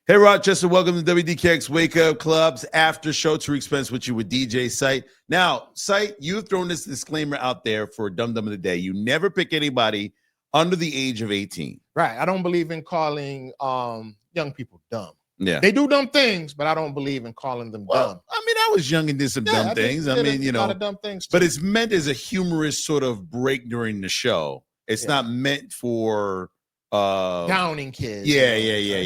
Hey, Rochester, welcome to WDKX Wake Up Club's after show. Tariq Spence with you with DJ Sight. Now, Sight, you've thrown this disclaimer out there for Dum Dum of the Day. You never pick anybody under the age of 18. Right. I don't believe in calling young people dumb. Yeah. They do dumb things, but I don't believe in calling them dumb. I mean, I was young and did some dumb things. I mean, a lot of dumb things too. But it's meant as a humorous sort of break during the show. It's not meant for downing kids.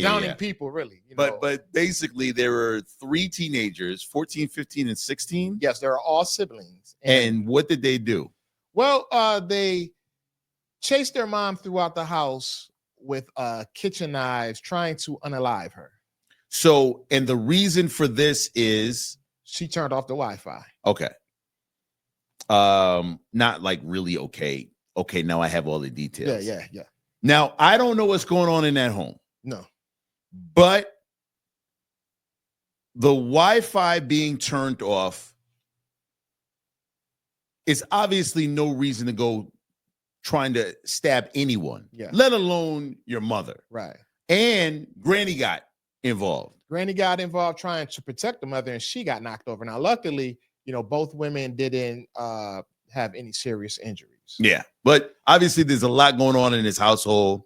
Downing people, really. But basically, there were 3 teenagers, 14, 15, and 16. Yes, they're all siblings. And what did they do? Well, they chased their mom throughout the house with kitchen knives, trying to unalive her. So, and the reason for this is she turned off the Wi-Fi. Okay. Not like really okay. Okay, now I have all the details. Yeah. Now, I don't know what's going on in that home. No. But the Wi-Fi being turned off is obviously no reason to go trying to stab anyone, let alone your mother. Right. And Granny got involved. Granny got involved trying to protect the mother, and she got knocked over. Now, luckily, both women didn't have any serious injuries. Yeah, but obviously there's a lot going on in this household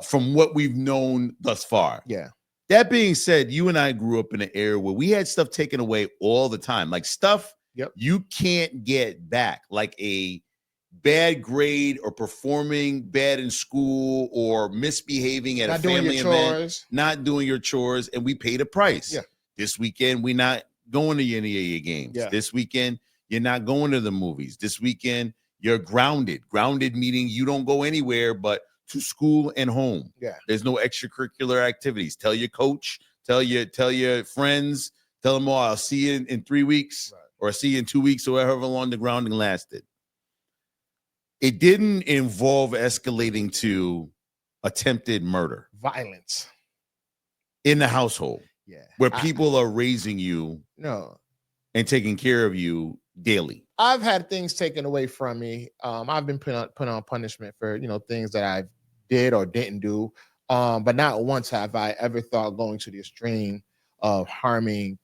from what we've known thus far. Yeah. That being said, you and I grew up in an era where we had stuff taken away all the time, like stuff you can't get back, like a bad grade or performing bad in school or misbehaving at a family event, not doing your chores, and we paid a price. Yeah. This weekend, we're not going to any of your games. Yeah. This weekend, you're not going to the movies. This weekend, you're grounded. Grounded meaning you don't go anywhere but to school and home. Yeah. There's no extracurricular activities. Tell your coach, tell your friends, tell them all, I'll see you in 3 weeks or I'll see you in 2 weeks or however long the grounding lasted. It didn't involve escalating to attempted murder. Violence. In the household. Yeah. Where people are raising you and taking care of you daily. I've had things taken away from me. I've been put on punishment for, things that I did or didn't do. But not once have I ever thought going to the extreme of harming,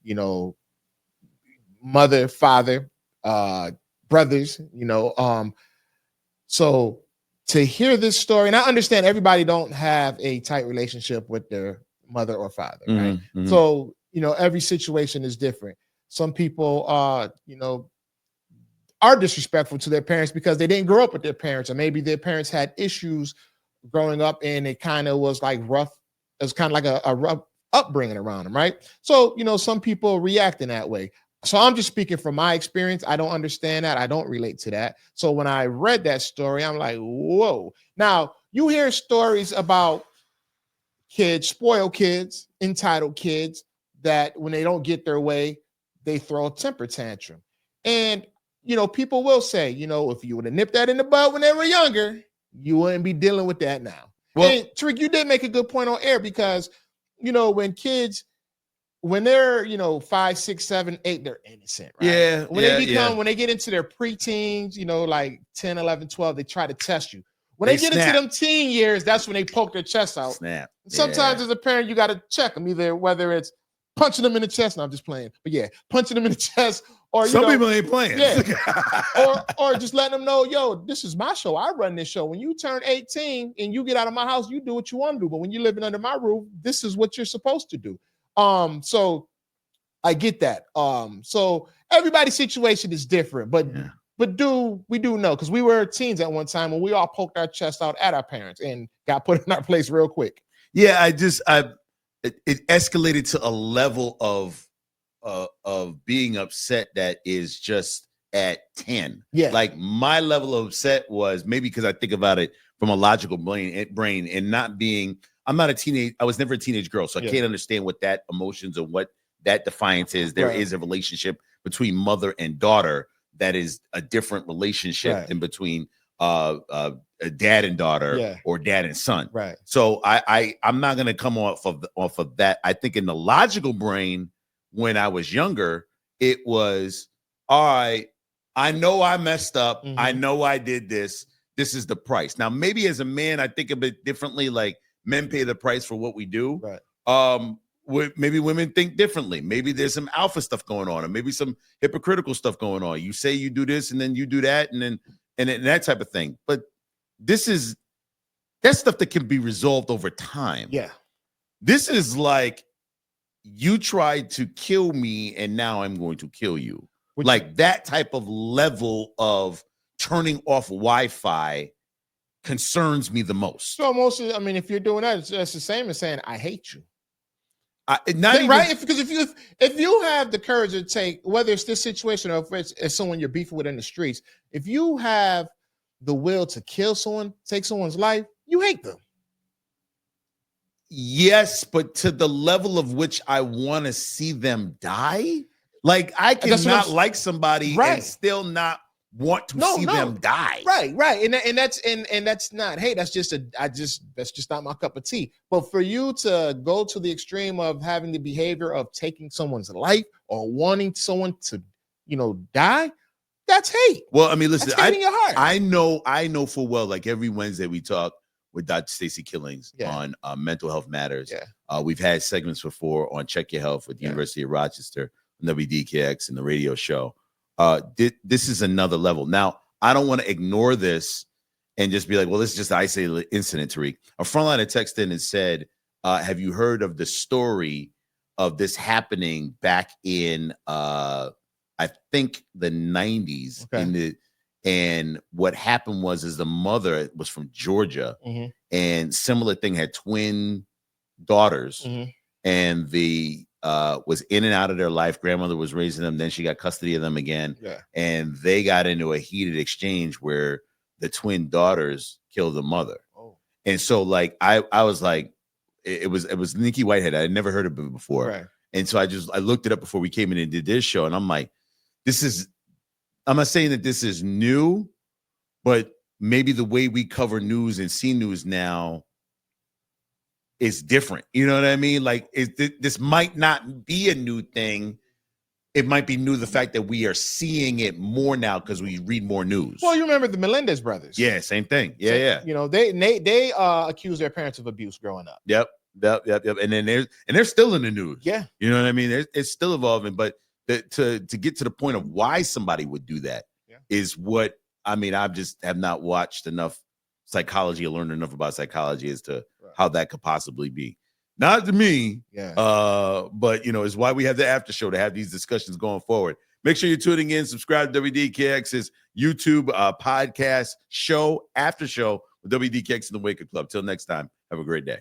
mother, father, brothers, So to hear this story, and I understand everybody don't have a tight relationship with their mother or father, right? Mm-hmm. So, every situation is different. Some people, are disrespectful to their parents because they didn't grow up with their parents, or maybe their parents had issues growing up and it kind of was like rough. It was kind of like a rough upbringing around them, right? So, some people react in that way. So I'm just speaking from my experience. I don't understand that. I don't relate to that. So when I read that story, I'm like, whoa. Now, you hear stories about kids, spoiled kids, entitled kids, that when they don't get their way, they throw a temper tantrum. And people will say, if you would have nipped that in the bud when they were younger, you wouldn't be dealing with that now. Well, and Tariq, you did make a good point on air because, when kids, when they're, 5, 6, 7, 8, they're innocent, right? Yeah. When they get into their preteens, like 10, 11, 12, they try to test you. When they get into them teen years, that's when they poke their chest out. Snap. Sometimes as a parent, you got to check them, either whether it's punching them in the chest. No, I'm just playing. But punching them in the chest. Or some people ain't playing. Yeah. or just letting them know, yo, this is my show. I run this show. When you turn 18 and you get out of my house, you do what you want to do. But when you're living under my roof, this is what you're supposed to do. So I get that. So everybody's situation is different, but we do know, because we were teens at one time when we all poked our chest out at our parents and got put in our place real quick. Yeah, it escalated to a level of being upset that is just at 10. Yeah. Like my level of upset was maybe because I think about it from a logical brain and not being, I was never a teenage girl, so I can't understand what that emotions or what that defiance is. There is a relationship between mother and daughter that is a different relationship than between a dad and daughter or dad and son. Right. So I'm not going to come off of that. I think in the logical brain, when I was younger, it was, all right, I know I messed up. I know I did this. This is the price. Now, maybe as a man, I think a bit differently, like men pay the price for what we do. Right. Maybe women think differently. Maybe there's some alpha stuff going on, or maybe some hypocritical stuff going on. You say you do this, and then you do that, and that type of thing. But that's stuff that can be resolved over time. Yeah. This is like you tried to kill me, and now I'm going to kill you. Like that type of level of turning off Wi-Fi concerns me the most. So I mean, if you're doing that, it's the same as saying I hate you. Right? Because if you have the courage to take, whether it's this situation or if it's someone you're beefing with in the streets, if you have the will to kill someone, take someone's life, you hate them. Yes, but to the level of which I want to see them die. Like I cannot like somebody and still not want to see them die. Right. And that's not, hey, that's just not my cup of tea. But for you to go to the extreme of having the behavior of taking someone's life or wanting someone to, die, that's hate. Well, I mean, listen, that's hate in your heart. I know full well, like every Wednesday we talk with Dr. Stacey Killings on mental health matters. Yeah. We've had segments before on Check Your Health with the University of Rochester, WDKX, and the radio show. This is another level. Now, I don't want to ignore this and just be like, well, this is just an isolated incident, Tariq. A frontliner texted in and said, have you heard of the story of this happening back in, I think, the 90s? Okay. And what happened was the mother was from Georgia, and similar thing, had twin daughters, and the was in and out of their life. Grandmother was raising them. Then she got custody of them again. Yeah. And they got into a heated exchange where the twin daughters killed the mother. Oh. And so like, I was like, it was Nikki Whitehead. I had never heard of it before. Right. And so I looked it up before we came in and did this show. And I'm like, I'm not saying that this is new, but maybe the way we cover news and see news now is different. You know what I mean? Like this might not be a new thing. It might be new, the fact that we are seeing it more now because we read more news. Well, you remember the Melendez brothers. Yeah, same thing. Yeah, so, they accused their parents of abuse growing up. Yep. And then they're still in the news. Yeah. You know what I mean? It's still evolving, but to get to the point of why somebody would do that is what, I mean, I just have not watched enough psychology or learned enough about psychology as to how that could possibly be. Not to me, but it's why we have the after show to have these discussions going forward. Make sure you're tuning in. Subscribe to WDKX's YouTube podcast show, after show with WDKX and the Wake Up Club. Till next time, have a great day.